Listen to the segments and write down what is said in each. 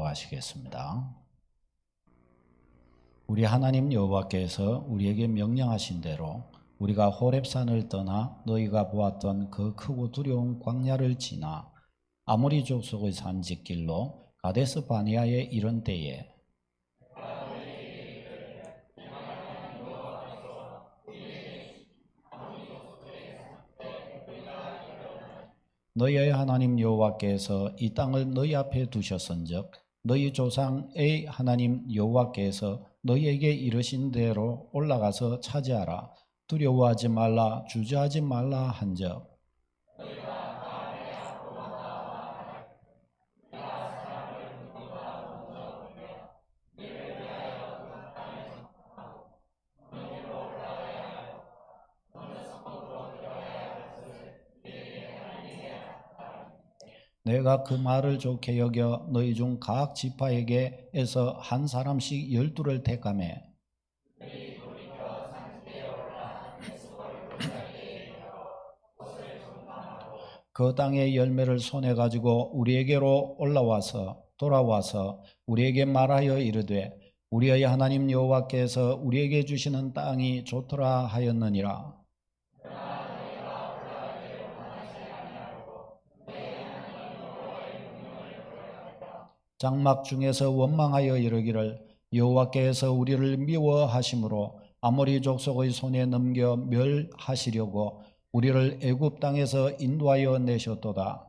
봉독하시겠습니다. 우리 하나님 여호와께서 우리에게 명령하신 대로 우리가 호렙산을 떠나 너희가 보았던 그 크고 두려운 광야를 지나 아모리 족속의 산지길로 가데스 바네아에 이른 때에 너희의 하나님 여호와께서 이 땅을 너희 앞에 두셨은즉 너희 조상의 하나님 여호와께서 너희에게 이르신 대로 올라가서 차지하라. 두려워하지 말라, 주저하지 말라 한즉 내가 그 말을 좋게 여겨 너희 중 각 지파에게에서 한 사람씩 12를 택하매 그 땅의 열매를 손에 가지고 우리에게로 돌아와서 우리에게 말하여 이르되 우리의 하나님 여호와께서 우리에게 주시는 땅이 좋더라 하였느니라. 장막 중에서 원망하여 이르기를 여호와께서 우리를 미워하심으로 아모리 족속의 손에 넘겨 멸하시려고 우리를 애굽 땅에서 인도하여 내셨도다.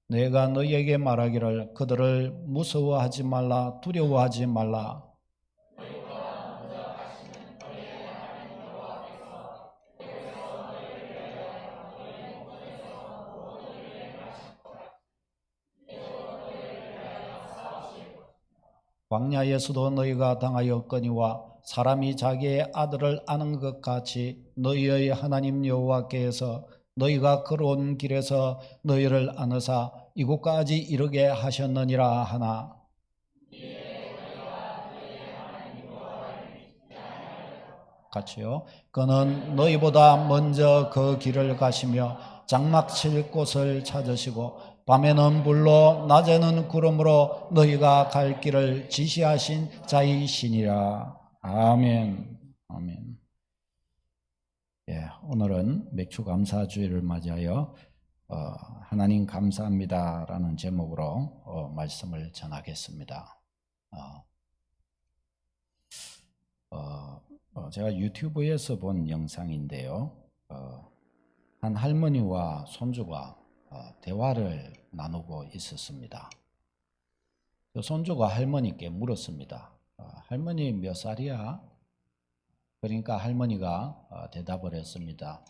내가 너희에게 말하기를 그들을 무서워하지 말라, 두려워하지 말라. 광야에서도 너희가 당하였거니와 사람이 자기의 아들을 아는 것 같이 너희의 하나님 여호와께서 너희가 걸어온 길에서 너희를 안으사 이곳까지 이르게 하셨느니라 하나. 같이요. 그는 너희보다 먼저 그 길을 가시며 장막 칠 곳을 찾으시고 밤에는 불로 낮에는 구름으로 너희가 갈 길을 지시하신 자이시니라. 아멘. 아멘. 예, 오늘은 맥주감사주일을 맞이하여 하나님 감사합니다라는 제목으로 말씀을 전하겠습니다. 제가 유튜브에서 본 영상인데요. 한 할머니와 손주가 대화를 나누고 있었습니다. 손주가 할머니께 물었습니다. 할머니 몇 살이야? 그러니까 할머니가 대답을 했습니다.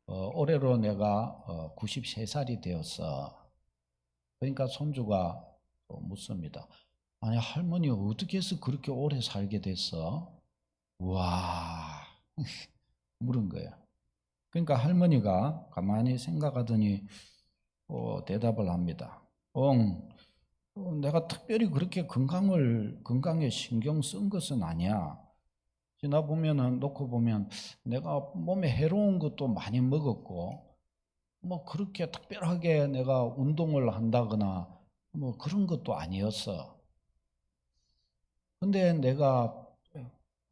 올해로 내가 93살이 되었어. 그러니까 손주가 묻습니다. 아니 할머니 어떻게 해서 그렇게 오래 살게 됐어? 와 물은 거예요. 그러니까 할머니가 가만히 생각하더니 대답을 합니다. 내가 특별히 그렇게 건강에 신경 쓴 것은 아니야. 놓고 보면 내가 몸에 해로운 것도 많이 먹었고 뭐 그렇게 특별하게 내가 운동을 한다거나 뭐 그런 것도 아니었어. 근데 내가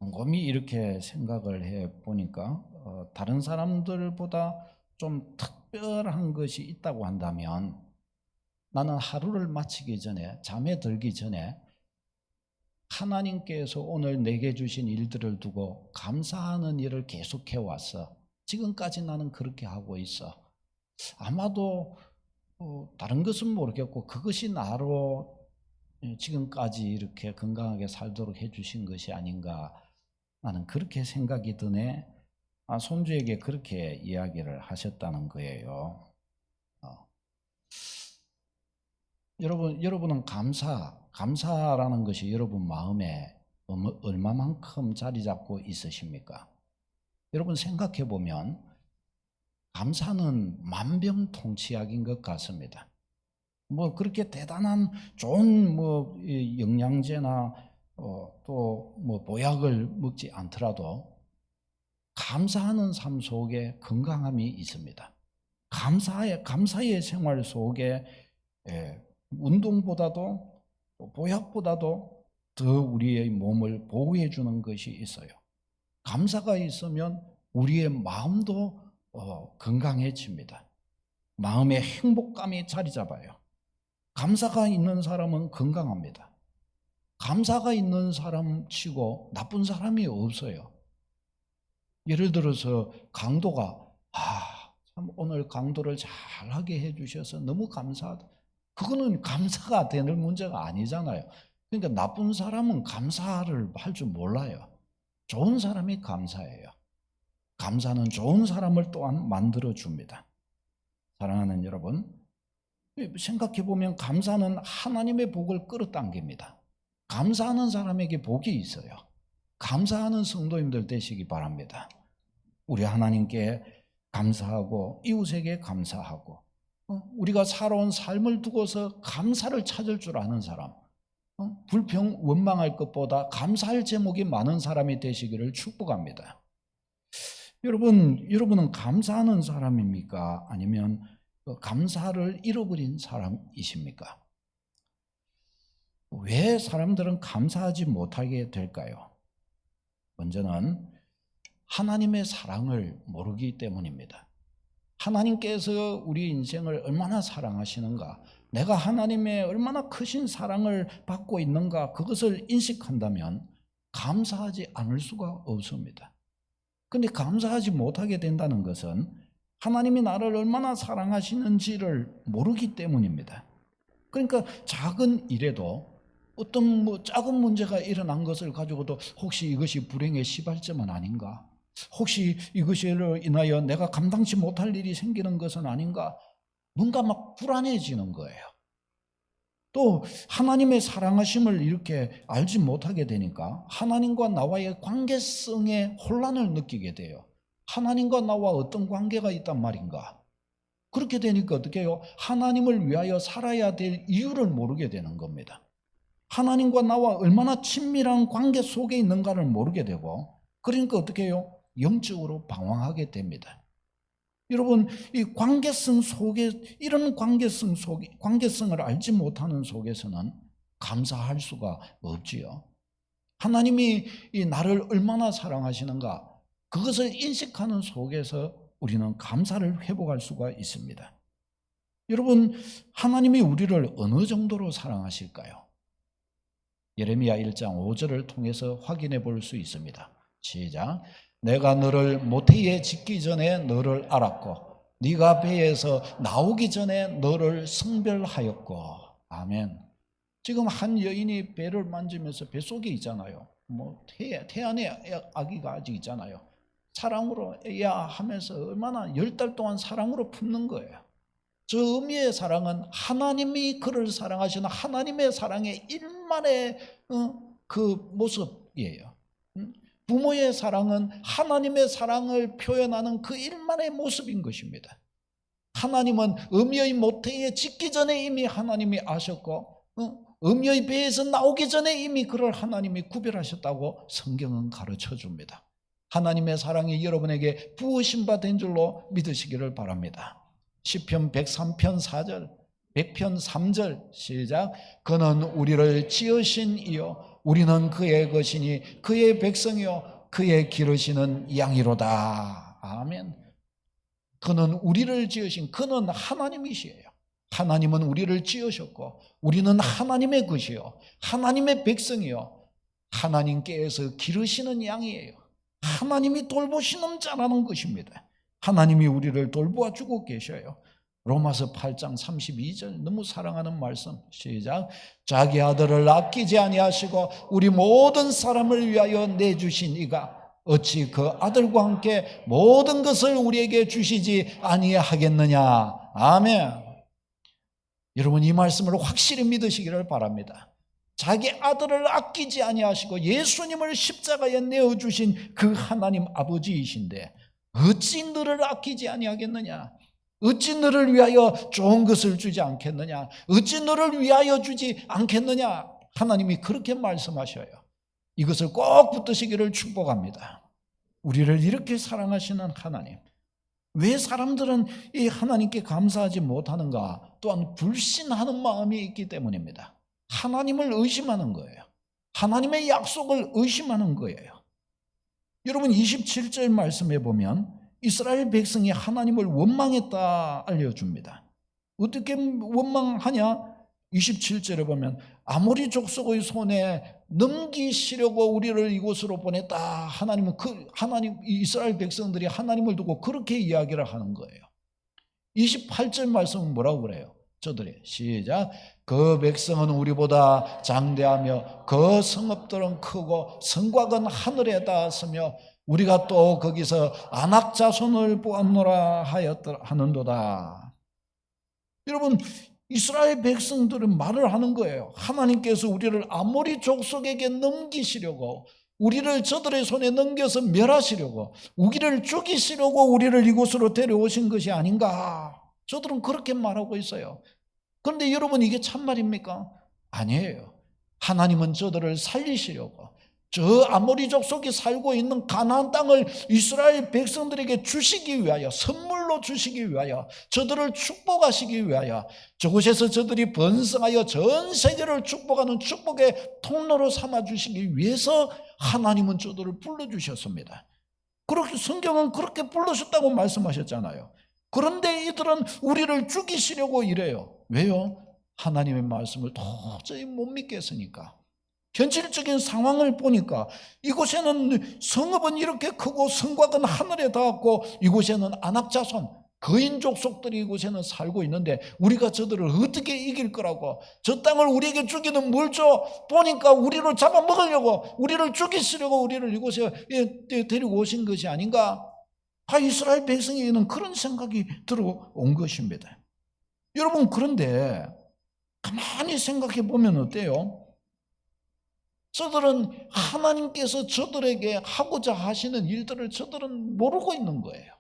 곰곰이 이렇게 생각을 해 보니까 다른 사람들보다 좀 특별한 것이 있다고 한다면 나는 하루를 마치기 전에 잠에 들기 전에 하나님께서 오늘 내게 주신 일들을 두고 감사하는 일을 계속해 왔어. 지금까지 나는 그렇게 하고 있어. 아마도 다른 것은 모르겠고 그것이 나로 지금까지 이렇게 건강하게 살도록 해주신 것이 아닌가 나는 그렇게 생각이 드네. 손주에게 그렇게 이야기를 하셨다는 거예요. 여러분은 감사라는 것이 여러분 마음에 얼마만큼 자리 잡고 있으십니까? 여러분 생각해 보면 감사는 만병통치약인 것 같습니다. 뭐 그렇게 대단한 좋은 뭐 영양제나 또 뭐 보약을 먹지 않더라도 감사하는 삶 속에 건강함이 있습니다. 감사의 생활 속에 운동보다도 보약보다도 더 우리의 몸을 보호해 주는 것이 있어요. 감사가 있으면 우리의 마음도 건강해집니다. 마음의 행복감이 자리 잡아요. 감사가 있는 사람은 건강합니다. 감사가 있는 사람 치고 나쁜 사람이 없어요. 예를 들어서 강도가 참 오늘 강도를 잘하게 해주셔서 너무 감사하다. 그거는 감사가 되는 문제가 아니잖아요. 그러니까 나쁜 사람은 감사를 할 줄 몰라요. 좋은 사람이 감사해요. 감사는 좋은 사람을 또한 만들어줍니다. 사랑하는 여러분, 생각해보면 감사는 하나님의 복을 끌어당깁니다. 감사하는 사람에게 복이 있어요. 감사하는 성도님들 되시기 바랍니다. 우리 하나님께 감사하고 이웃에게 감사하고 우리가 살아온 삶을 두고서 감사를 찾을 줄 아는 사람, 불평 원망할 것보다 감사할 제목이 많은 사람이 되시기를 축복합니다. 여러분은 감사하는 사람입니까? 아니면 감사를 잃어버린 사람이십니까? 왜 사람들은 감사하지 못하게 될까요? 먼저는 하나님의 사랑을 모르기 때문입니다. 하나님께서 우리 인생을 얼마나 사랑하시는가, 내가 하나님의 얼마나 크신 사랑을 받고 있는가, 그것을 인식한다면 감사하지 않을 수가 없습니다. 그런데 감사하지 못하게 된다는 것은 하나님이 나를 얼마나 사랑하시는지를 모르기 때문입니다. 그러니까 작은 일에도 어떤 작은 문제가 일어난 것을 가지고도 혹시 이것이 불행의 시발점은 아닌가? 혹시 이것으로 인하여 내가 감당치 못할 일이 생기는 것은 아닌가? 뭔가 막 불안해지는 거예요. 또 하나님의 사랑하심을 이렇게 알지 못하게 되니까 하나님과 나와의 관계성에 혼란을 느끼게 돼요. 하나님과 나와 어떤 관계가 있단 말인가? 그렇게 되니까 어떻게 해요? 하나님을 위하여 살아야 될 이유를 모르게 되는 겁니다. 하나님과 나와 얼마나 친밀한 관계 속에 있는가를 모르게 되고, 그러니까 어떻게 해요? 영적으로 방황하게 됩니다. 여러분, 이 관계성 속에, 이런 관계성을 알지 못하는 속에서는 감사할 수가 없지요. 하나님이 이 나를 얼마나 사랑하시는가, 그것을 인식하는 속에서 우리는 감사를 회복할 수가 있습니다. 여러분, 하나님이 우리를 어느 정도로 사랑하실까요? 예레미야 1장 5절을 통해서 확인해 볼 수 있습니다. 시작. 내가 너를 모태에 짓기 전에 너를 알았고 네가 배에서 나오기 전에 너를 성별하였고. 아멘. 지금 한 여인이 배를 만지면서 뱃속에 있잖아요. 뭐 태안의 아기가 아직 있잖아요. 사랑으로 야 하면서 얼마나 10달 동안 사랑으로 품는 거예요. 저 의미의 사랑은 하나님이 그를 사랑하시는 하나님의 사랑의 일만의 그 모습이에요. 부모의 사랑은 하나님의 사랑을 표현하는 그 일만의 모습인 것입니다. 하나님은 어미의 모태에 짓기 전에 이미 하나님이 아셨고 어미의 배에서 나오기 전에 이미 그를 하나님이 구별하셨다고 성경은 가르쳐 줍니다. 하나님의 사랑이 여러분에게 부으신 바 된 줄로 믿으시기를 바랍니다. 시편 103편 4절, 100편 3절 시작. 그는 우리를 지으신 이요 우리는 그의 것이니 그의 백성이요 그의 기르시는 양이로다. 아멘. 그는 우리를 지으신, 그는 하나님이시에요. 하나님은 우리를 지으셨고 우리는 하나님의 것이요 하나님의 백성이요 하나님께서 기르시는 양이에요. 하나님이 돌보시는 자라는 것입니다. 하나님이 우리를 돌보아 주고 계셔요. 로마서 8장 32절 너무 사랑하는 말씀 시작. 자기 아들을 아끼지 아니하시고 우리 모든 사람을 위하여 내주신 이가 어찌 그 아들과 함께 모든 것을 우리에게 주시지 아니하겠느냐. 아멘. 여러분, 이 말씀을 확실히 믿으시기를 바랍니다. 자기 아들을 아끼지 아니하시고 예수님을 십자가에 내어주신 그 하나님 아버지이신데 어찌 너를 아끼지 아니하겠느냐. 어찌 너를 위하여 좋은 것을 주지 않겠느냐? 어찌 너를 위하여 주지 않겠느냐? 하나님이 그렇게 말씀하셔요. 이것을 꼭 붙드시기를 축복합니다. 우리를 이렇게 사랑하시는 하나님, 왜 사람들은 이 하나님께 감사하지 못하는가? 또한 불신하는 마음이 있기 때문입니다. 하나님을 의심하는 거예요. 하나님의 약속을 의심하는 거예요. 여러분 27절 말씀에 보면 이스라엘 백성이 하나님을 원망했다 알려줍니다. 어떻게 원망하냐? 27절에 보면 아모리 족속의 손에 넘기시려고 우리를 이곳으로 보냈다. 하나님은 이스라엘 백성들이 하나님을 두고 그렇게 이야기를 하는 거예요. 28절 말씀은 뭐라고 그래요? 저들이 시작. 그 백성은 우리보다 장대하며 그 성읍들은 크고 성곽은 하늘에 닿았으며 우리가 또 거기서 아낙 자손을 보았노라 하는도다. 여러분 이스라엘 백성들은 말을 하는 거예요. 하나님께서 우리를 아모리 족속에게 넘기시려고, 우리를 저들의 손에 넘겨서 멸하시려고, 우리를 죽이시려고 우리를 이곳으로 데려오신 것이 아닌가. 저들은 그렇게 말하고 있어요. 그런데 여러분 이게 참말입니까? 아니에요. 하나님은 저들을 살리시려고, 저 아모리 족속이 살고 있는 가나안 땅을 이스라엘 백성들에게 주시기 위하여, 선물로 주시기 위하여, 저들을 축복하시기 위하여, 저곳에서 저들이 번성하여 전 세계를 축복하는 축복의 통로로 삼아주시기 위해서 하나님은 저들을 불러주셨습니다. 그렇게 성경은 그렇게 불러줬다고 말씀하셨잖아요. 그런데 이들은 우리를 죽이시려고 이래요. 왜요? 하나님의 말씀을 도저히 못 믿겠으니까. 현실적인 상황을 보니까 이곳에는 성읍은 이렇게 크고 성곽은 하늘에 닿았고 이곳에는 아낙 자손, 거인 족속들이 이곳에는 살고 있는데 우리가 저들을 어떻게 이길 거라고, 저 땅을 우리에게 주기는 뭘 줘? 보니까 우리를 잡아먹으려고, 우리를 죽이시려고 우리를 이곳에 데리고 오신 것이 아닌가? 이스라엘 백성에게는 그런 생각이 들어온 것입니다. 여러분 그런데 가만히 생각해 보면 어때요? 저들은 하나님께서 저들에게 하고자 하시는 일들을 저들은 모르고 있는 거예요.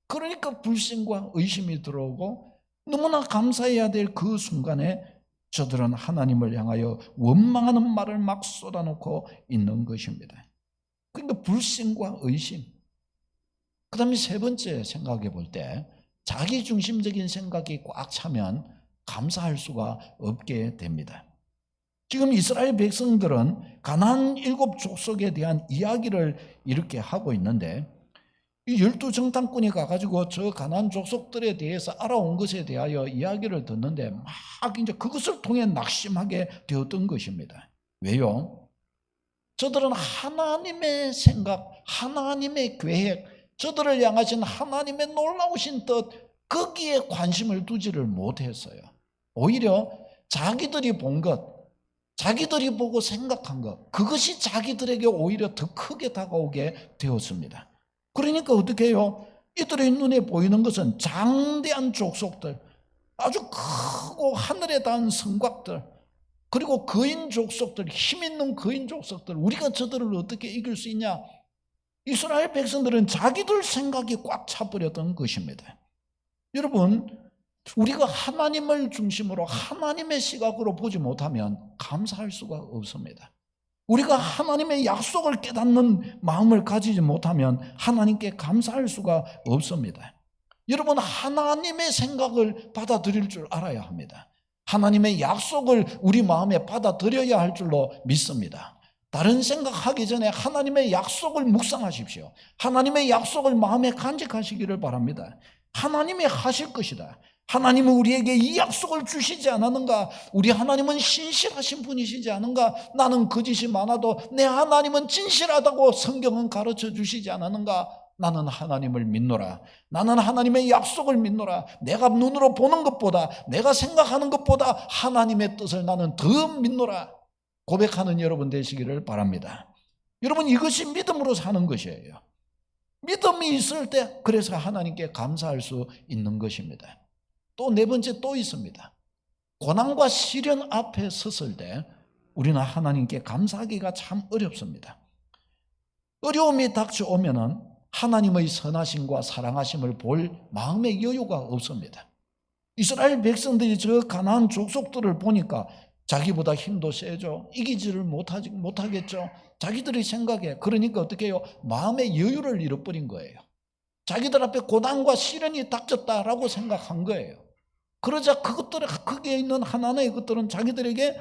그러니까 불신과 의심이 들어오고 너무나 감사해야 될 그 순간에 저들은 하나님을 향하여 원망하는 말을 막 쏟아놓고 있는 것입니다. 그러니까 불신과 의심. 그 다음에 세 번째 생각해 볼 때 자기중심적인 생각이 꽉 차면 감사할 수가 없게 됩니다. 지금 이스라엘 백성들은 가나안 7족속에 대한 이야기를 이렇게 하고 있는데 이 12정탐꾼이 가가지고 저 가나안 족속들에 대해서 알아온 것에 대하여 이야기를 듣는데 막 이제 그것을 통해 낙심하게 되었던 것입니다. 왜요? 저들은 하나님의 생각, 하나님의 계획, 저들을 향하신 하나님의 놀라우신 뜻, 거기에 관심을 두지를 못했어요. 오히려 자기들이 본 것, 자기들이 보고 생각한 것, 그것이 자기들에게 오히려 더 크게 다가오게 되었습니다. 그러니까 어떻게 해요? 이들의 눈에 보이는 것은 장대한 족속들, 아주 크고 하늘에 닿은 성곽들, 그리고 거인 족속들, 힘있는 거인 족속들, 우리가 저들을 어떻게 이길 수 있냐? 이스라엘 백성들은 자기들 생각이 꽉 차버렸던 것입니다. 여러분, 우리가 하나님을 중심으로 하나님의 시각으로 보지 못하면 감사할 수가 없습니다. 우리가 하나님의 약속을 깨닫는 마음을 가지지 못하면 하나님께 감사할 수가 없습니다. 여러분, 하나님의 생각을 받아들일 줄 알아야 합니다. 하나님의 약속을 우리 마음에 받아들여야 할 줄로 믿습니다. 다른 생각하기 전에 하나님의 약속을 묵상하십시오. 하나님의 약속을 마음에 간직하시기를 바랍니다. 하나님이 하실 것이다. 하나님은 우리에게 이 약속을 주시지 않았는가? 우리 하나님은 신실하신 분이시지 않은가? 나는 거짓이 많아도 내 하나님은 진실하다고 성경은 가르쳐 주시지 않았는가? 나는 하나님을 믿노라. 나는 하나님의 약속을 믿노라. 내가 눈으로 보는 것보다, 내가 생각하는 것보다 하나님의 뜻을 나는 더 믿노라. 고백하는 여러분 되시기를 바랍니다. 여러분, 이것이 믿음으로 사는 것이에요. 믿음이 있을 때 그래서 하나님께 감사할 수 있는 것입니다. 또 네 번째 또 있습니다. 고난과 시련 앞에 섰을 때 우리는 하나님께 감사하기가 참 어렵습니다. 어려움이 닥쳐오면은 하나님의 선하심과 사랑하심을 볼 마음의 여유가 없습니다. 이스라엘 백성들이 저 가나안 족속들을 보니까 자기보다 힘도 세죠. 이기지를 못하겠죠. 자기들이 생각해. 그러니까 어떻게 해요? 마음의 여유를 잃어버린 거예요. 자기들 앞에 고난과 시련이 닥쳤다라고 생각한 거예요. 그러자 거기에 있는 하나님의 것들은 자기들에게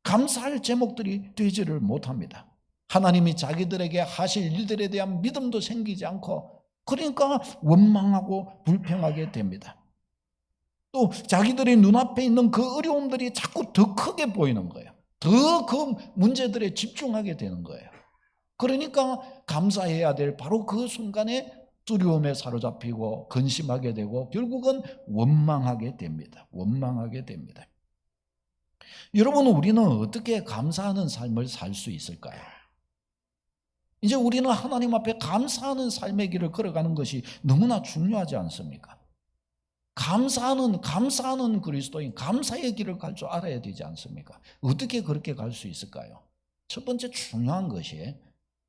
감사할 제목들이 되지를 못합니다. 하나님이 자기들에게 하실 일들에 대한 믿음도 생기지 않고, 그러니까 원망하고 불평하게 됩니다. 또 자기들의 눈앞에 있는 그 어려움들이 자꾸 더 크게 보이는 거예요. 더 그 문제들에 집중하게 되는 거예요. 그러니까 감사해야 될 바로 그 순간에 두려움에 사로잡히고 근심하게 되고 결국은 원망하게 됩니다. 원망하게 됩니다. 여러분, 우리는 어떻게 감사하는 삶을 살 수 있을까요? 이제 우리는 하나님 앞에 감사하는 삶의 길을 걸어가는 것이 너무나 중요하지 않습니까? 감사하는 그리스도인, 감사의 길을 갈 줄 알아야 되지 않습니까? 어떻게 그렇게 갈 수 있을까요? 첫 번째 중요한 것이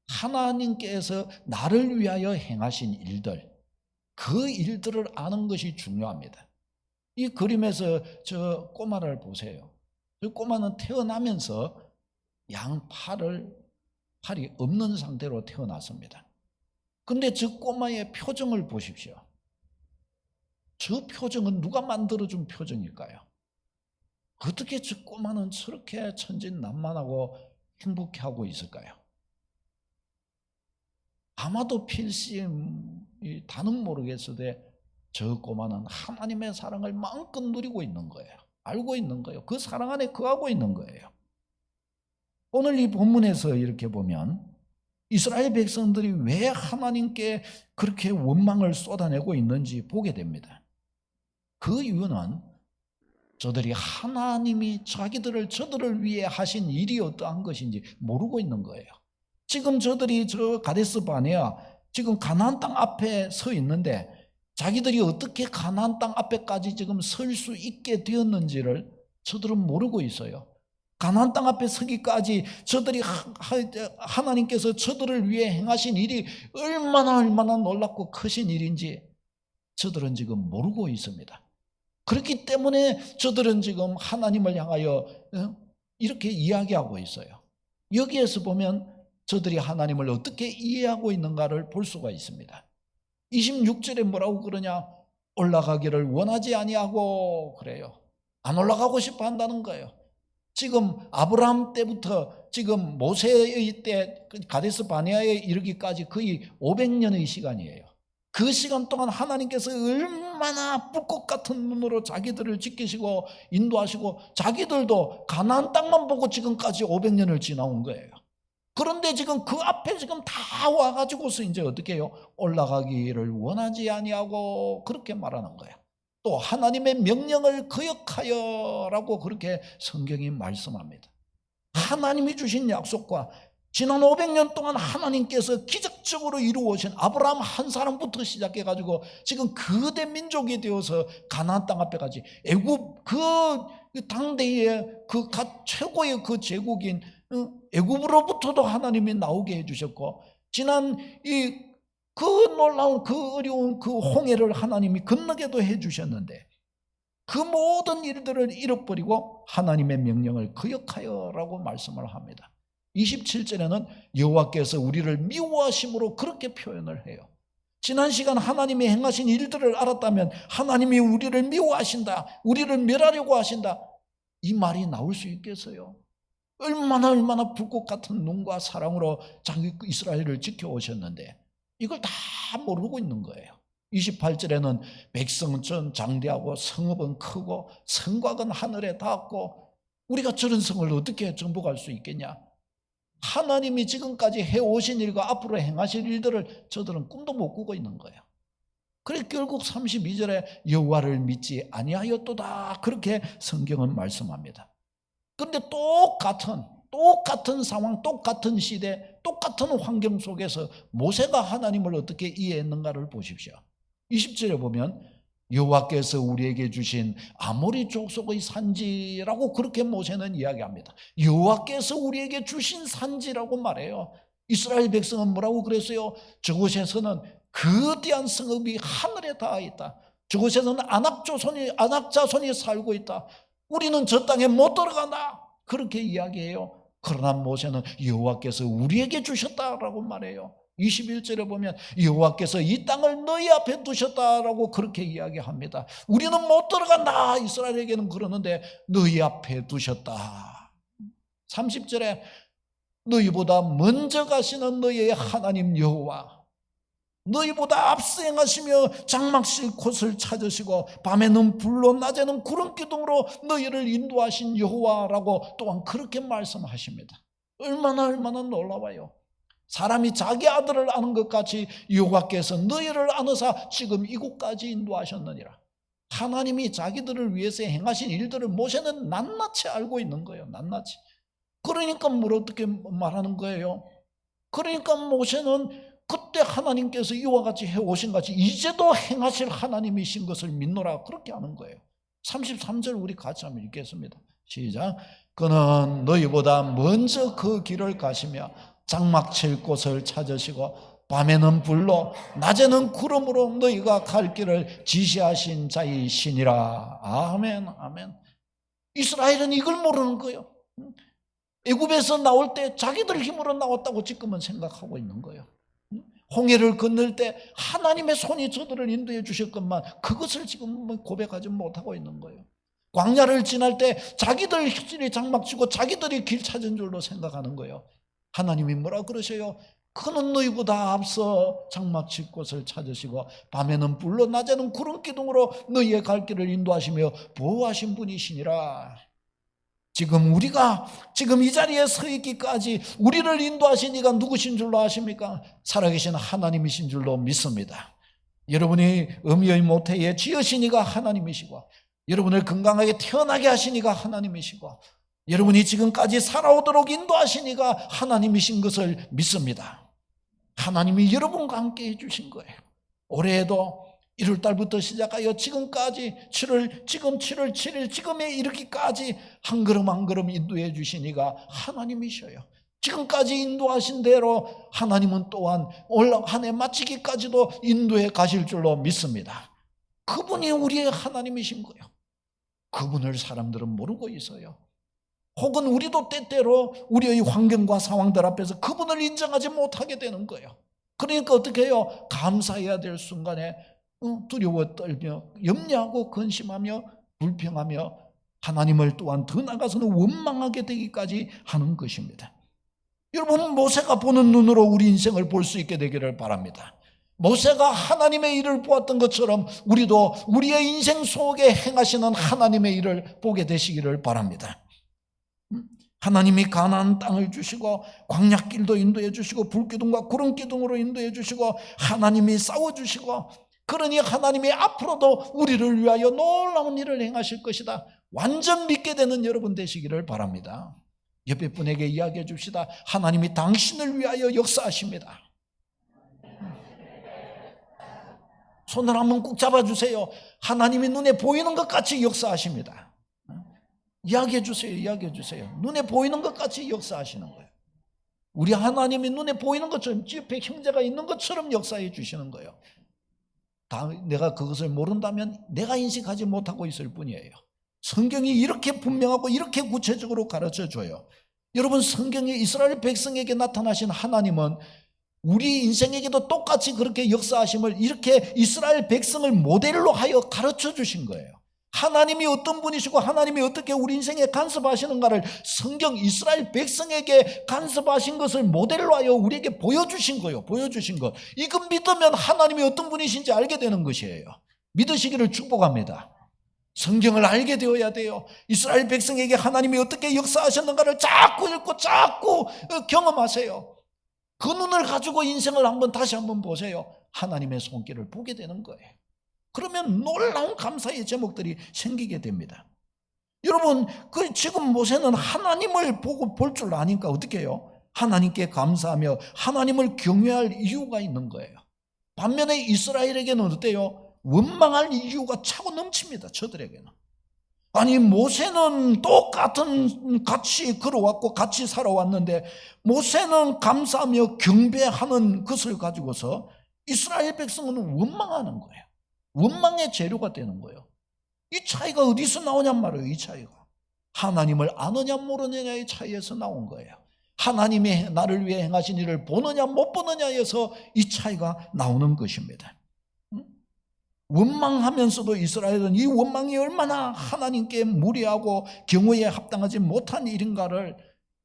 하나님께서 나를 위하여 행하신 일들, 그 일들을 아는 것이 중요합니다. 이 그림에서 저 꼬마를 보세요. 저 꼬마는 태어나면서 팔이 없는 상태로 태어났습니다. 근데 저 꼬마의 표정을 보십시오. 저 표정은 누가 만들어준 표정일까요? 어떻게 저 꼬마는 저렇게 천진난만하고 행복해하고 있을까요? 아마도 필시 다는 모르겠으되 저 꼬마는 하나님의 사랑을 마음껏 누리고 있는 거예요. 알고 있는 거예요. 그 사랑 안에 거하고 있는 거예요. 오늘 이 본문에서 이렇게 보면 이스라엘 백성들이 왜 하나님께 그렇게 원망을 쏟아내고 있는지 보게 됩니다. 그 이유는 저들이 하나님이 저들을 위해 하신 일이 어떠한 것인지 모르고 있는 거예요. 지금 저들이 저 가데스 바네아, 지금 가나안 땅 앞에 서 있는데 자기들이 어떻게 가나안 땅 앞에까지 지금 설 수 있게 되었는지를 저들은 모르고 있어요. 가나안 땅 앞에 서기까지 저들이 하나님께서 저들을 위해 행하신 일이 얼마나 놀랍고 크신 일인지 저들은 지금 모르고 있습니다. 그렇기 때문에 저들은 지금 하나님을 향하여 이렇게 이야기하고 있어요. 여기에서 보면 저들이 하나님을 어떻게 이해하고 있는가를 볼 수가 있습니다. 26절에 뭐라고 그러냐? 올라가기를 원하지 아니하고 그래요. 안 올라가고 싶어 한다는 거예요. 지금 아브라함 때부터 지금 모세의 때 가데스 바네아에 이르기까지 거의 500년의 시간이에요. 그 시간 동안 하나님께서 얼마나 불꽃 같은 눈으로 자기들을 지키시고 인도하시고 자기들도 가나안 땅만 보고 지금까지 500년을 지나온 거예요. 그런데 지금 그 앞에 지금 다 와가지고서 이제 어떻게 해요? 올라가기를 원하지 아니하고 그렇게 말하는 거예요. 또 하나님의 명령을 거역하여라고 그렇게 성경이 말씀합니다. 하나님이 주신 약속과 지난 500년 동안 하나님께서 기적적으로 이루어오신 아브라함 한 사람부터 시작해가지고 지금 거대 민족이 되어서 가나안 땅 앞에까지 애굽 그 당대의 그 최고의 그 제국인 애굽으로부터도 하나님이 나오게 해주셨고 지난 그 놀라운 그 어려운 그 홍해를 하나님이 건너게도 해주셨는데 그 모든 일들을 잃어버리고 하나님의 명령을 거역하여라고 말씀을 합니다. 27절에는 여호와께서 우리를 미워하심으로 그렇게 표현을 해요. 지난 시간 하나님이 행하신 일들을 알았다면 하나님이 우리를 미워하신다, 우리를 멸하려고 하신다, 이 말이 나올 수 있겠어요? 얼마나 불꽃 같은 눈과 사랑으로 자기 이스라엘을 지켜오셨는데 이걸 다 모르고 있는 거예요. 28절에는 백성은 장대하고 성읍은 크고 성곽은 하늘에 닿았고 우리가 저런 성을 어떻게 정복할 수 있겠냐? 하나님이 지금까지 해오신 일과 앞으로 행하실 일들을 저들은 꿈도 못 꾸고 있는 거예요. 그래 결국 32절에 여호와를 믿지 아니하였도다 그렇게 성경은 말씀합니다. 그런데 똑같은 상황, 똑같은 시대, 똑같은 환경 속에서 모세가 하나님을 어떻게 이해했는가를 보십시오. 20절에 보면 여호와께서 우리에게 주신 아모리 족속의 산지라고 그렇게 모세는 이야기합니다. 여호와께서 우리에게 주신 산지라고 말해요. 이스라엘 백성은 뭐라고 그랬어요? 저곳에서는 거대한 성읍이 하늘에 닿아 있다. 저곳에서는 안악자손이 살고 있다. 우리는 저 땅에 못 들어가나? 그렇게 이야기해요. 그러나 모세는 여호와께서 우리에게 주셨다라고 말해요. 21절에 보면 여호와께서 이 땅을 너희 앞에 두셨다라고 그렇게 이야기합니다. 우리는 못 들어간다. 이스라엘에게는 그러는데 너희 앞에 두셨다. 30절에 너희보다 먼저 가시는 너희의 하나님 여호와, 너희보다 앞서 행하시며 장막실 곳을 찾으시고 밤에는 불로 낮에는 구름 기둥으로 너희를 인도하신 여호와라고 또한 그렇게 말씀하십니다. 얼마나 놀라워요. 사람이 자기 아들을 아는 것 같이 여호와께서 너희를 아느사 지금 이곳까지 인도하셨느니라. 하나님이 자기들을 위해서 행하신 일들을 모세는 낱낱이 알고 있는 거예요. 낱낱이. 그러니까 뭘 어떻게 말하는 거예요? 그러니까 모세는 그때 하나님께서 이와 같이 해오신 같이 이제도 행하실 하나님이신 것을 믿노라 그렇게 하는 거예요. 33절 우리 같이 한번 읽겠습니다. 시작. 그는 너희보다 먼저 그 길을 가시며 장막 칠 곳을 찾으시고 밤에는 불로 낮에는 구름으로 너희가 갈 길을 지시하신 자이시니라. 아멘 아멘. 이스라엘은 이걸 모르는 거예요. 애굽에서 나올 때 자기들 힘으로 나왔다고 지금은 생각하고 있는 거예요. 홍해를 건널 때 하나님의 손이 저들을 인도해 주셨건만 그것을 지금 고백하지 못하고 있는 거예요. 광야를 지날 때 자기들이 장막 치고 자기들이 길 찾은 줄로 생각하는 거예요. 하나님이 뭐라 그러셔요? 그는 너희보다 앞서 장막 칠 곳을 찾으시고 밤에는 불로 낮에는 구름 기둥으로 너희의 갈 길을 인도하시며 보호하신 분이시니라. 지금 우리가 지금 이 자리에 서 있기까지 우리를 인도하신 이가 누구신 줄로 아십니까? 살아계신 하나님이신 줄로 믿습니다. 여러분이 음여의 모태에 지으신 이가 하나님이시고 여러분을 건강하게 태어나게 하신 이가 하나님이시고 여러분이 지금까지 살아오도록 인도하신 이가 하나님이신 것을 믿습니다. 하나님이 여러분과 함께 해주신 거예요. 올해에도 1월달부터 시작하여 지금까지 7월 7일 지금에 이르기까지 한 걸음 한 걸음 인도해 주신 이가 하나님이셔요. 지금까지 인도하신 대로 하나님은 또한 올 한 해 마치기까지도 인도해 가실 줄로 믿습니다. 그분이 우리의 하나님이신 거예요. 그분을 사람들은 모르고 있어요. 혹은 우리도 때때로 우리의 환경과 상황들 앞에서 그분을 인정하지 못하게 되는 거예요. 그러니까 어떻게 해요? 감사해야 될 순간에 두려워 떨며 염려하고 근심하며 불평하며 하나님을 또한 더 나아가서는 원망하게 되기까지 하는 것입니다. 여러분, 모세가 보는 눈으로 우리 인생을 볼 수 있게 되기를 바랍니다. 모세가 하나님의 일을 보았던 것처럼 우리도 우리의 인생 속에 행하시는 하나님의 일을 보게 되시기를 바랍니다. 하나님이 가나안 땅을 주시고 광야길도 인도해 주시고 불기둥과 구름기둥으로 인도해 주시고 하나님이 싸워주시고 그러니 하나님이 앞으로도 우리를 위하여 놀라운 일을 행하실 것이다. 완전 믿게 되는 여러분 되시기를 바랍니다. 옆에 분에게 이야기해 줍시다. 하나님이 당신을 위하여 역사하십니다. 손을 한번 꼭 잡아주세요. 하나님이 눈에 보이는 것 같이 역사하십니다. 이야기해 주세요. 이야기해 주세요. 눈에 보이는 것 같이 역사하시는 거예요. 우리 하나님이 눈에 보이는 것처럼 옆에 형제가 있는 것처럼 역사해 주시는 거예요. 내가 그것을 모른다면 내가 인식하지 못하고 있을 뿐이에요. 성경이 이렇게 분명하고 이렇게 구체적으로 가르쳐줘요. 여러분, 성경에 이스라엘 백성에게 나타나신 하나님은 우리 인생에게도 똑같이 그렇게 역사하심을 이렇게 이스라엘 백성을 모델로 하여 가르쳐 주신 거예요. 하나님이 어떤 분이시고 하나님이 어떻게 우리 인생에 간섭하시는가를 성경 이스라엘 백성에게 간섭하신 것을 모델로 하여 우리에게 보여주신 거예요. 보여주신 것. 이거 믿으면 하나님이 어떤 분이신지 알게 되는 것이에요. 믿으시기를 축복합니다. 성경을 알게 되어야 돼요. 이스라엘 백성에게 하나님이 어떻게 역사하셨는가를 자꾸 읽고 자꾸 경험하세요. 그 눈을 가지고 인생을 다시 한번 보세요. 하나님의 손길을 보게 되는 거예요. 그러면 놀라운 감사의 제목들이 생기게 됩니다. 여러분, 지금 모세는 하나님을 보고 볼 줄 아니까 어떻게 해요? 하나님께 감사하며 하나님을 경외할 이유가 있는 거예요. 반면에 이스라엘에게는 어때요? 원망할 이유가 차고 넘칩니다. 저들에게는. 아니 모세는 똑같은 같이 걸어왔고 같이 살아왔는데 모세는 감사하며 경배하는 것을 가지고서 이스라엘 백성은 원망하는 거예요. 원망의 재료가 되는 거예요. 이 차이가 어디서 나오냔 말이에요. 이 차이가 하나님을 아느냐 모르느냐의 차이에서 나온 거예요. 하나님이 나를 위해 행하신 일을 보느냐 못 보느냐에서 이 차이가 나오는 것입니다. 원망하면서도 이스라엘은 이 원망이 얼마나 하나님께 무리하고 경호에 합당하지 못한 일인가를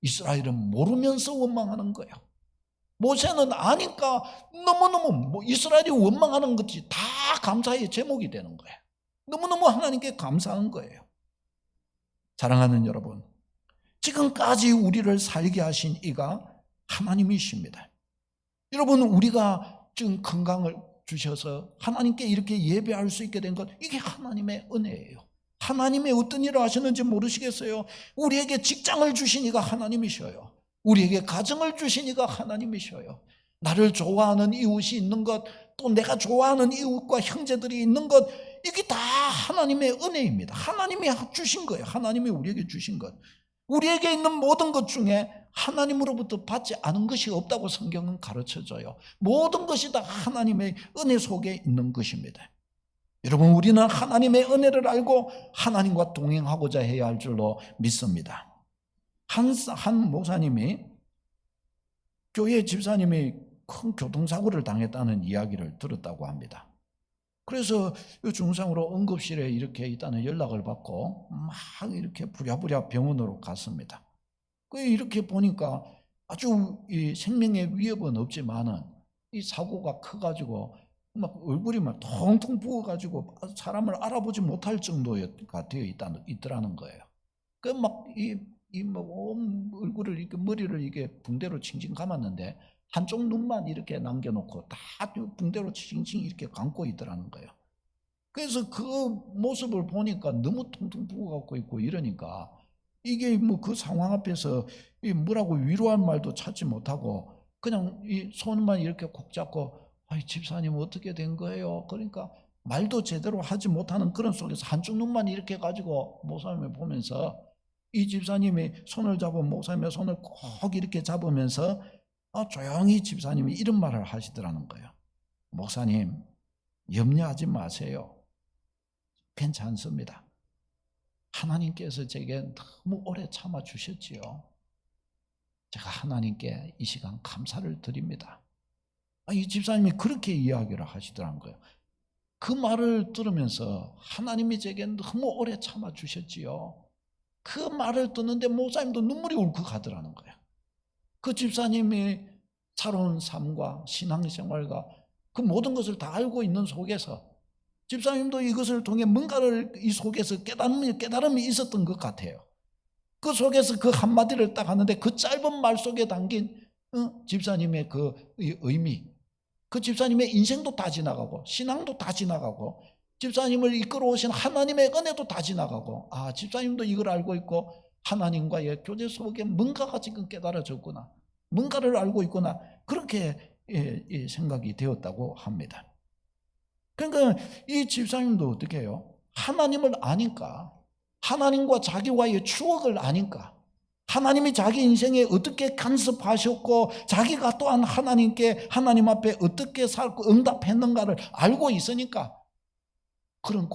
이스라엘은 모르면서 원망하는 거예요. 모세는 아니까 너무너무 이스라엘이 원망하는 것이 다 감사의 제목이 되는 거예요. 너무너무 하나님께 감사한 거예요. 사랑하는 여러분, 지금까지 우리를 살게 하신 이가 하나님이십니다. 여러분, 우리가 지금 건강을 주셔서 하나님께 이렇게 예배할 수 있게 된 것, 이게 하나님의 은혜예요. 하나님의 어떤 일을 하셨는지 모르시겠어요? 우리에게 직장을 주신 이가 하나님이셔요. 우리에게 가정을 주신 이가 하나님이셔요. 나를 좋아하는 이웃이 있는 것, 또 내가 좋아하는 이웃과 형제들이 있는 것, 이게 다 하나님의 은혜입니다. 하나님이 주신 거예요. 하나님이 우리에게 주신 것. 우리에게 있는 모든 것 중에 하나님으로부터 받지 않은 것이 없다고 성경은 가르쳐줘요. 모든 것이 다 하나님의 은혜 속에 있는 것입니다. 여러분, 우리는 하나님의 은혜를 알고 하나님과 동행하고자 해야 할 줄로 믿습니다. 한 목사님이, 교회 집사님이 큰 교통사고를 당했다는 이야기를 들었다고 합니다. 그래서 중상으로 응급실에 이렇게 있다는 연락을 받고 막 이렇게 부랴부랴 병원으로 갔습니다. 이렇게 보니까 아주 이 생명의 위협은 없지만은 이 사고가 커가지고 막 얼굴이 막 통통 부어가지고 사람을 알아보지 못할 정도가 되어 있더라는 거예요. 온 얼굴을 이렇게 머리를 이게 붕대로 칭칭 감았는데 한쪽 눈만 이렇게 남겨놓고 다 붕대로 칭칭 이렇게 감고 있더라는 거예요. 그래서 그 모습을 보니까 너무 통통 부어갖고 있고 이러니까 이게 뭐 그 상황 앞에서 뭐라고 위로할 말도 찾지 못하고 그냥 이 손만 이렇게 콕 잡고, 아이 집사님 어떻게 된 거예요? 그러니까 말도 제대로 하지 못하는 그런 속에서 한쪽 눈만 이렇게 가지고 목사님을 보면서, 이 집사님이 손을 잡은 목사님의 손을 꼭 이렇게 잡으면서 조용히 집사님이 이런 말을 하시더라는 거예요. 목사님, 염려하지 마세요. 괜찮습니다. 하나님께서 제게 너무 오래 참아주셨지요. 제가 하나님께 이 시간 감사를 드립니다. 이 집사님이 그렇게 이야기를 하시더라는 거예요. 그 말을 들으면서 하나님이 제게 너무 오래 참아주셨지요. 그 말을 듣는데 목사님도 눈물이 울컥하더라는 거예요. 그 집사님이 살아온 삶과 신앙생활과 그 모든 것을 다 알고 있는 속에서 집사님도 이것을 통해 뭔가를 이 속에서 깨달음이 있었던 것 같아요. 그 속에서 그 한마디를 딱 하는데 그 짧은 말 속에 담긴 집사님의 그 의미, 그 집사님의 인생도 다 지나가고 신앙도 다 지나가고 집사님을 이끌어오신 하나님의 은혜도 다 지나가고, 집사님도 이걸 알고 있고 하나님과의 교제 속에 뭔가가 지금 깨달아졌구나, 뭔가를 알고 있구나, 그렇게 생각이 되었다고 합니다. 그러니까 이 집사님도 어떻게 해요? 하나님을 아니까, 하나님과 자기와의 추억을 아니까, 하나님이 자기 인생에 어떻게 간섭하셨고 자기가 또한 하나님께, 하나님 앞에 어떻게 살고 응답했는가를 알고 있으니까 그런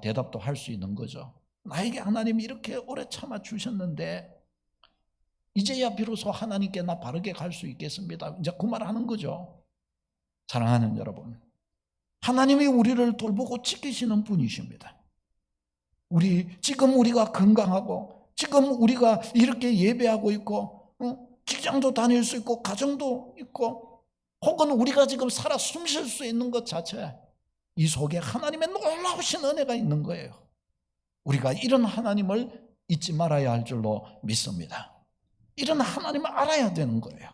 대답도 할 수 있는 거죠. 나에게 하나님이 이렇게 오래 참아주셨는데 이제야 비로소 하나님께 나 바르게 갈 수 있겠습니다. 이제 그 말 하는 거죠. 사랑하는 여러분, 하나님이 우리를 돌보고 지키시는 분이십니다. 지금 우리가 건강하고 지금 우리가 이렇게 예배하고 있고 직장도 다닐 수 있고 가정도 있고 혹은 우리가 지금 살아 숨 쉴 수 있는 것 자체, 이 속에 하나님의 놀라우신 은혜가 있는 거예요. 우리가 이런 하나님을 잊지 말아야 할 줄로 믿습니다. 이런 하나님을 알아야 되는 거예요.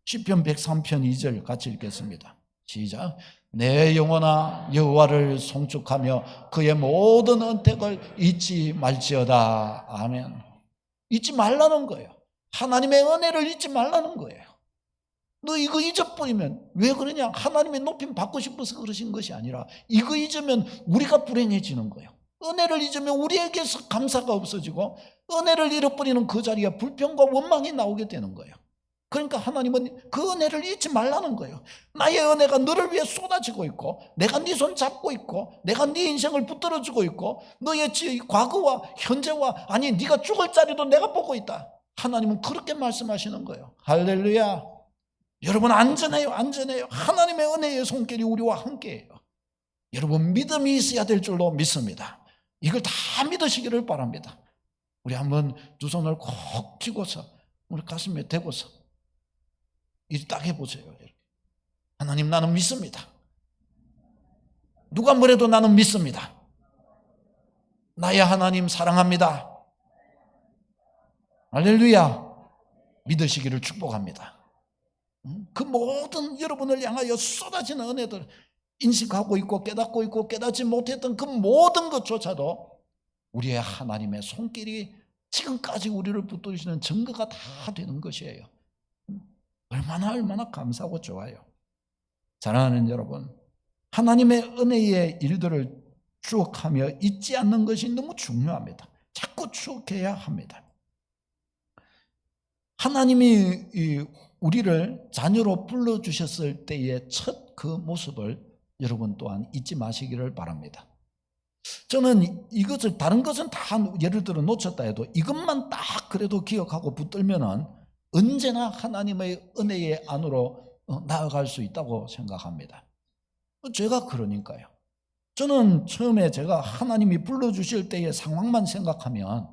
시편 103편 2절 같이 읽겠습니다. 시작. 내 영혼아 여호와를 송축하며 그의 모든 언택을 잊지 말지어다. 아멘. 잊지 말라는 거예요. 하나님의 은혜를 잊지 말라는 거예요. 너 이거 잊어버리면 왜 그러냐? 하나님의 높임 받고 싶어서 그러신 것이 아니라 이거 잊으면 우리가 불행해지는 거예요. 은혜를 잊으면 우리에게서 감사가 없어지고 은혜를 잃어버리는 그 자리에 불평과 원망이 나오게 되는 거예요. 그러니까 하나님은 그 은혜를 잊지 말라는 거예요. 나의 은혜가 너를 위해 쏟아지고 있고 내가 네 손 잡고 있고 내가 네 인생을 붙들어주고 있고 너의 과거와 현재와 아니 네가 죽을 자리도 내가 보고 있다. 하나님은 그렇게 말씀하시는 거예요. 할렐루야. 여러분 안전해요. 안전해요. 하나님의 은혜의 손길이 우리와 함께해요. 여러분 믿음이 있어야 될 줄로 믿습니다. 이걸 다 믿으시기를 바랍니다. 우리 한번 두 손을 콕 쥐고서 우리 가슴에 대고서 이렇게 딱 해보세요. 하나님 나는 믿습니다. 누가 뭐래도 나는 믿습니다. 나의 하나님 사랑합니다. 할렐루야. 믿으시기를 축복합니다. 그 모든 여러분을 향하여 쏟아지는 은혜들 인식하고 있고 깨닫고 있고 깨닫지 못했던 그 모든 것조차도 우리의 하나님의 손길이 지금까지 우리를 붙들으시는 증거가 다 되는 것이에요. 얼마나 감사하고 좋아요. 사랑하는 여러분, 하나님의 은혜의 일들을 추억하며 잊지 않는 것이 너무 중요합니다. 자꾸 추억해야 합니다. 하나님이 우리를 자녀로 불러주셨을 때의 첫 그 모습을 여러분 또한 잊지 마시기를 바랍니다. 저는 이것을 다른 것은 다 예를 들어 놓쳤다 해도 이것만 딱 그래도 기억하고 붙들면은 언제나 하나님의 은혜의 안으로 나아갈 수 있다고 생각합니다. 제가 그러니까요. 저는 처음에 제가 하나님이 불러주실 때의 상황만 생각하면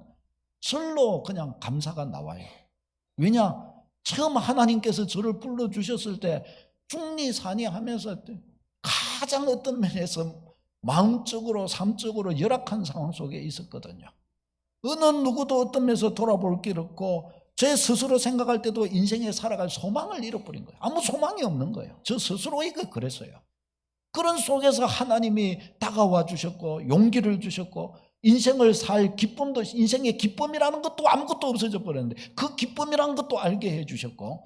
절로 그냥 감사가 나와요. 왜냐? 처음 하나님께서 저를 불러주셨을 때 중리산이 하면서 가장 어떤 면에서 마음적으로 삶적으로 열악한 상황 속에 있었거든요. 어느 누구도 어떤 면에서 돌아볼 길 없고 제 스스로 생각할 때도 인생에 살아갈 소망을 잃어버린 거예요. 아무 소망이 없는 거예요. 저 스스로에게 그랬어요. 그런 속에서 하나님이 다가와 주셨고 용기를 주셨고 인생을 살 기쁨도 인생의 기쁨이라는 것도 아무것도 없어져 버렸는데 그 기쁨이라는 것도 알게 해 주셨고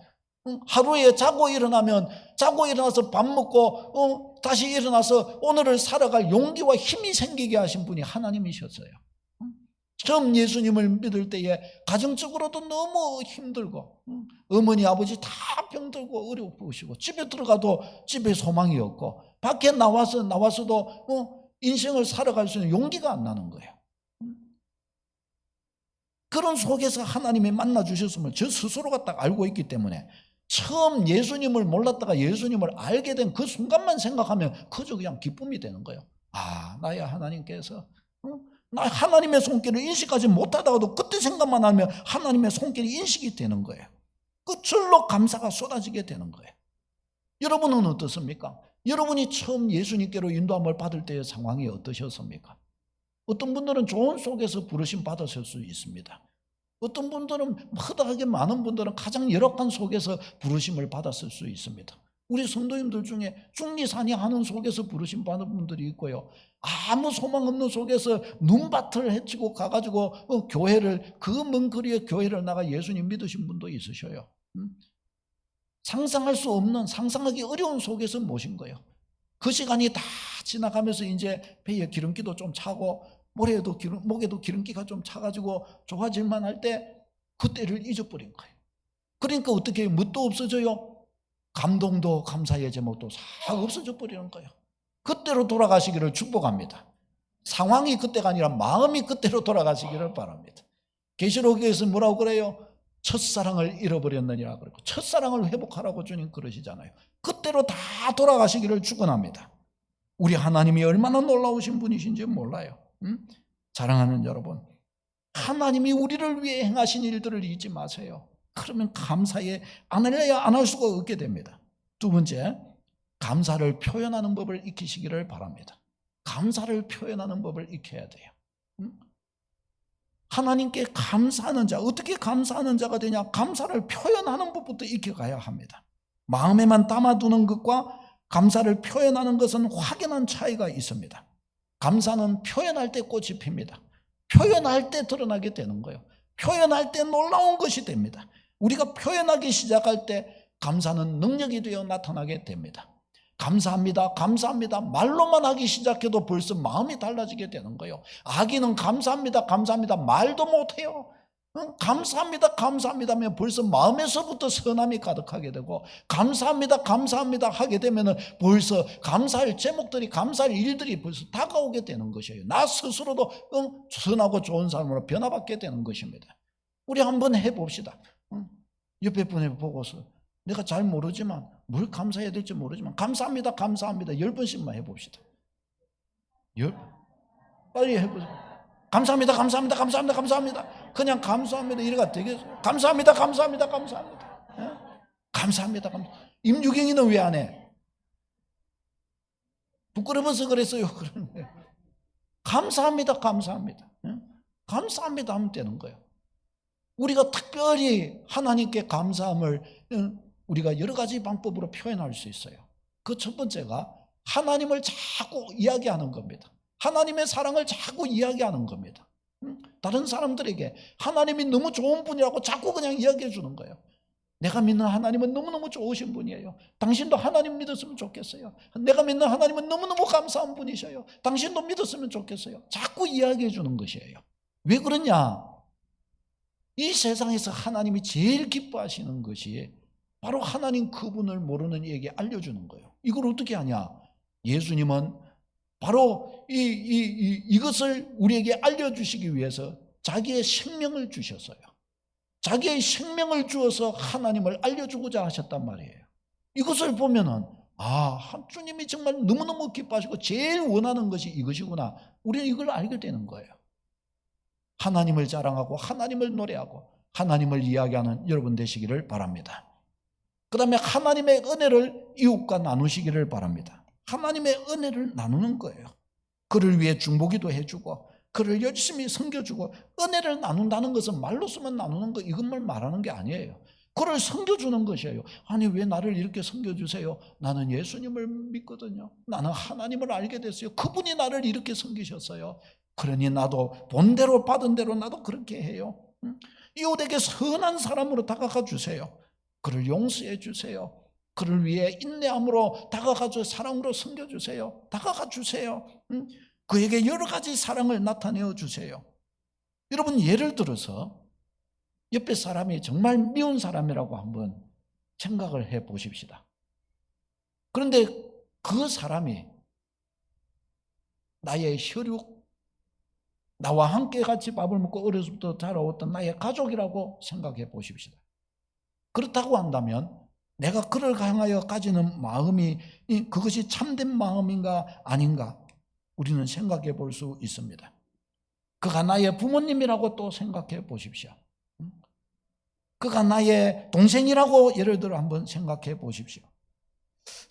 하루에 자고 일어나서 밥 먹고 다시 일어나서 오늘을 살아갈 용기와 힘이 생기게 하신 분이 하나님이셨어요. 처음 예수님을 믿을 때에 가정적으로도 너무 힘들고 어머니 아버지 다 병들고 어려우시고 집에 들어가도 집에 소망이 없고 밖에 나와서도 인생을 살아갈 수 있는 용기가 안 나는 거예요. 그런 속에서 하나님이 만나 주셨음을 저 스스로가 딱 알고 있기 때문에 처음 예수님을 몰랐다가 예수님을 알게 된 그 순간만 생각하면 그저 그냥 기쁨이 되는 거예요. 아, 나의 하나님께서 나 하나님의 손길을 인식하지 못하다가도 그때 생각만 하면 하나님의 손길이 인식이 되는 거예요. 그 절로 감사가 쏟아지게 되는 거예요. 여러분은 어떻습니까? 여러분이 처음 예수님께로 인도함을 받을 때의 상황이 어떠셨습니까? 어떤 분들은 좋은 속에서 부르심 받았을 수 있습니다. 어떤 분들은 허다하게 많은 분들은 가장 열악한 속에서 부르심을 받았을 수 있습니다. 우리 성도님들 중에 중리산이 하는 속에서 부르심 받은 분들이 있고요. 아무 소망 없는 속에서 눈밭을 헤치고 가가지고 교회를 그 먼 거리에 교회를 나가 예수님 믿으신 분도 있으셔요. 상상할 수 없는 상상하기 어려운 속에서 모신 거예요. 그 시간이 다 지나가면서 이제 배에 기름기도 좀 차고 목에도 기름기가 좀 차가지고 좋아질만 할 때 그때를 잊어버린 거예요. 그러니까 어떻게 해요? 뭣도 없어져요? 감동도 감사의 제목도 다 없어져 버리는 거예요. 그때로 돌아가시기를 축복합니다. 상황이 그때가 아니라 마음이 그때로 돌아가시기를 바랍니다. 계시록에서 뭐라고 그래요? 첫사랑을 잃어버렸느니라 그러고 첫사랑을 회복하라고 주님 그러시잖아요. 그때로 다 돌아가시기를 축원합니다. 우리 하나님이 얼마나 놀라우신 분이신지 몰라요. 사랑하는 여러분, 하나님이 우리를 위해 행하신 일들을 잊지 마세요. 그러면 감사에 안 할 수가 없게 됩니다. 두 번째, 감사를 표현하는 법을 익히시기를 바랍니다. 감사를 표현하는 법을 익혀야 돼요. 하나님께 감사하는 자, 어떻게 감사하는 자가 되냐? 감사를 표현하는 법부터 익혀가야 합니다. 마음에만 담아두는 것과 감사를 표현하는 것은 확연한 차이가 있습니다. 감사는 표현할 때 꽃이 핍니다. 표현할 때 드러나게 되는 거예요. 표현할 때 놀라운 것이 됩니다. 우리가 표현하기 시작할 때 감사는 능력이 되어 나타나게 됩니다. 감사합니다, 감사합니다 말로만 하기 시작해도 벌써 마음이 달라지게 되는 거예요. 아기는 감사합니다, 감사합니다 말도 못해요. 감사합니다, 감사합니다 하면 벌써 마음에서부터 선함이 가득하게 되고, 감사합니다, 감사합니다 하게 되면 벌써 감사할 제목들이, 감사할 일들이 벌써 다가오게 되는 것이에요. 나 스스로도 선하고 좋은 사람으로 변화받게 되는 것입니다. 우리 한번 해봅시다. 옆에 분을 보고서 내가 잘 모르지만, 뭘 감사해야 될지 모르지만 감사합니다, 감사합니다 10번씩만 해봅시다. 빨리 해보세요. 감사합니다, 감사합니다, 감사합니다, 감사합니다. 그냥 감사합니다 이래가 되겠어요? 감사합니다, 감사합니다, 감사합니다. 예? 감사합니다, 감사합니다. 임유경이는 왜 안 해? 부끄러워서 그랬어요. 그런데 감사합니다, 감사합니다. 예? 감사합니다 하면 되는 거예요. 우리가 특별히 하나님께 감사함을 우리가 여러 가지 방법으로 표현할 수 있어요. 그 첫 번째가 하나님을 자꾸 이야기하는 겁니다. 하나님의 사랑을 자꾸 이야기하는 겁니다. 다른 사람들에게 하나님이 너무 좋은 분이라고 자꾸 그냥 이야기해 주는 거예요. 내가 믿는 하나님은 너무너무 좋으신 분이에요. 당신도 하나님 믿었으면 좋겠어요. 내가 믿는 하나님은 너무너무 감사한 분이셔요. 당신도 믿었으면 좋겠어요. 자꾸 이야기해 주는 것이에요. 왜 그러냐? 이 세상에서 하나님이 제일 기뻐하시는 것이 바로 하나님 그분을 모르는 이에게 알려주는 거예요. 이걸 어떻게 하냐? 예수님은 바로 이것을 우리에게 알려주시기 위해서 자기의 생명을 주셨어요. 자기의 생명을 주어서 하나님을 알려주고자 하셨단 말이에요. 이것을 보면은 주님이 정말 너무너무 기뻐하시고 제일 원하는 것이 이것이구나. 우리는 이걸 알게 되는 거예요. 하나님을 자랑하고 하나님을 노래하고 하나님을 이야기하는 여러분 되시기를 바랍니다. 그 다음에 하나님의 은혜를 이웃과 나누시기를 바랍니다. 하나님의 은혜를 나누는 거예요. 그를 위해 중보기도 해주고 그를 열심히 섬겨주고, 은혜를 나눈다는 것은 말로 쓰면 나누는 거 이것만 말하는 게 아니에요. 그를 섬겨주는 것이에요. 아니 왜 나를 이렇게 섬겨주세요? 나는 예수님을 믿거든요. 나는 하나님을 알게 됐어요. 그분이 나를 이렇게 섬기셨어요. 그러니 나도 본대로 받은 대로 나도 그렇게 해요. 이웃에게 선한 사람으로 다가가 주세요. 그를 용서해 주세요. 그를 위해 인내함으로 다가가 주 사랑으로 섬겨주세요. 다가가 주세요. 그에게 여러 가지 사랑을 나타내어 주세요. 여러분 예를 들어서 옆에 사람이 정말 미운 사람이라고 한번 생각을 해 보십시다. 그런데 그 사람이 나의 혈육, 나와 함께 같이 밥을 먹고 어려서부터 자라왔던 나의 가족이라고 생각해 보십시다. 그렇다고 한다면 내가 그를 향하여 가지는 마음이 그것이 참된 마음인가 아닌가 우리는 생각해 볼 수 있습니다. 그가 나의 부모님이라고 또 생각해 보십시오. 그가 나의 동생이라고 예를 들어 한번 생각해 보십시오.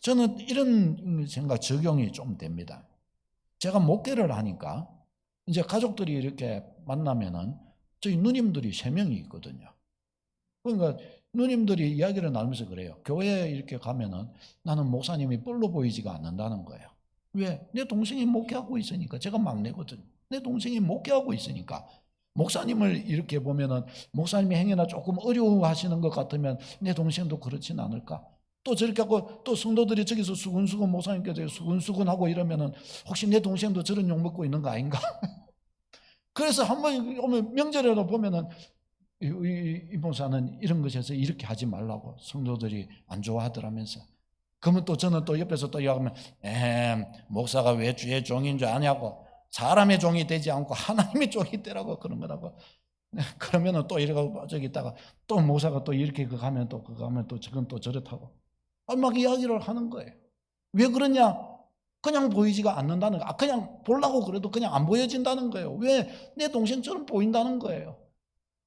저는 이런 생각 적용이 좀 됩니다. 제가 목회를 하니까 이제 가족들이 이렇게 만나면은 저희 누님들이 3명이 있거든요. 그러니까 누님들이 이야기를 나누면서 그래요. 교회에 이렇게 가면은 나는 목사님이 뻘로 보이지가 않는다는 거예요. 왜? 내 동생이 목회하고 있으니까. 제가 막내거든요. 내 동생이 목회하고 있으니까. 목사님을 이렇게 보면은 목사님이 행여나 조금 어려워하시는 것 같으면 내 동생도 그렇진 않을까? 또 저렇게 하고 또 성도들이 저기서 수근수근 목사님께서 수근수근하고 이러면은 혹시 내 동생도 저런 욕 먹고 있는 거 아닌가? 그래서 한번 오면 명절에도 보면은 이 목사는 이런 것에서 이렇게 하지 말라고 성도들이 안 좋아하더라면서. 그러면 또 저는 또 옆에서 또 이야기하면 목사가 왜 주의 종인 줄 아냐고. 사람의 종이 되지 않고 하나님의 종이 되라고 그런 거라고. 그러면은 또 이러고 저기 있다가 또 목사가 또 이렇게 그거 하면 또 그거 하면 또 저건 또 저렇다고. 막 이야기를 하는 거예요. 왜 그러냐? 그냥 보이지가 않는다는 거. 그냥 보려고 그래도 그냥 안 보여진다는 거예요. 왜? 내 동생처럼 보인다는 거예요.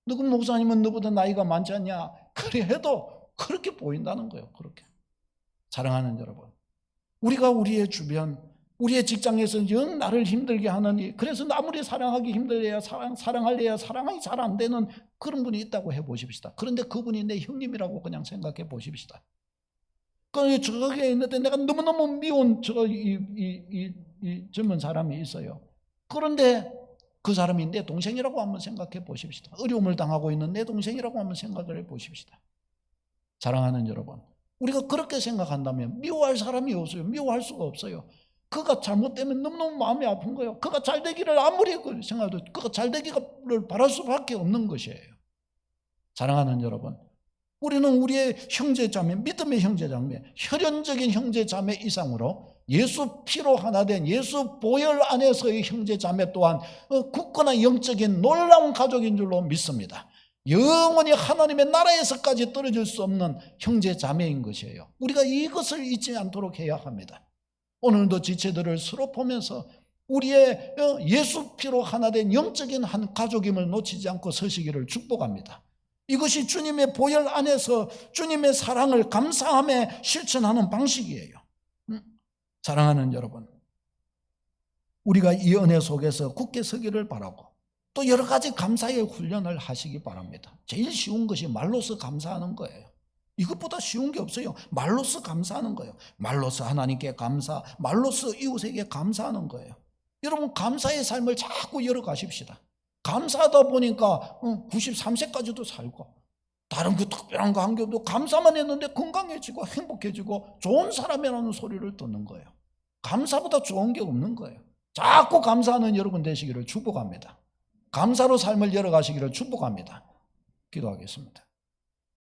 누구 목사님은 너보다 나이가 많지 않냐? 그래 해도 그렇게 보인다는 거예요. 그렇게. 사랑하는 여러분, 우리가 우리의 주변, 우리의 직장에서 영 나를 힘들게 하는, 그래서 아무리 사랑하기 힘들어야 사랑할래야 사랑이 잘 안 되는 그런 분이 있다고 해보십시다. 그런데 그분이 내 형님이라고 그냥 생각해 보십시다. 그 저기에 있는데 내가 너무너무 미운 이 젊은 사람이 있어요. 그런데 그 사람이 내 동생이라고 한번 생각해 보십시다. 어려움을 당하고 있는 내 동생이라고 한번 생각을 해 보십시다. 사랑하는 여러분, 우리가 그렇게 생각한다면 미워할 사람이 없어요. 미워할 수가 없어요. 그가 잘못되면 너무너무 마음이 아픈 거예요. 그가 잘 되기를 아무리 생각해도 그가 잘 되기를 바랄 수밖에 없는 것이에요. 사랑하는 여러분, 우리는 우리의 형제자매, 믿음의 형제자매, 혈연적인 형제자매 이상으로 예수 피로 하나 된 예수 보혈 안에서의 형제자매 또한 굳건한 영적인 놀라운 가족인 줄로 믿습니다. 영원히 하나님의 나라에서까지 떨어질 수 없는 형제자매인 것이에요. 우리가 이것을 잊지 않도록 해야 합니다. 오늘도 지체들을 서로 보면서 우리의 예수 피로 하나 된 영적인 한 가족임을 놓치지 않고 서시기를 축복합니다. 이것이 주님의 보혈 안에서 주님의 사랑을 감사함에 실천하는 방식이에요. 사랑하는 여러분, 우리가 이 은혜 속에서 굳게 서기를 바라고 또 여러 가지 감사의 훈련을 하시기 바랍니다. 제일 쉬운 것이 말로서 감사하는 거예요. 이것보다 쉬운 게 없어요. 말로서 감사하는 거예요. 말로서 하나님께 감사, 말로서 이웃에게 감사하는 거예요. 여러분, 감사의 삶을 자꾸 열어가십시다. 감사하다 보니까 93세까지도 살고 다른 그 특별한 거 한 게 없고 감사만 했는데 건강해지고 행복해지고 좋은 사람이라는 소리를 듣는 거예요. 감사보다 좋은 게 없는 거예요. 자꾸 감사하는 여러분 되시기를 축복합니다. 감사로 삶을 열어가시기를 축복합니다. 기도하겠습니다.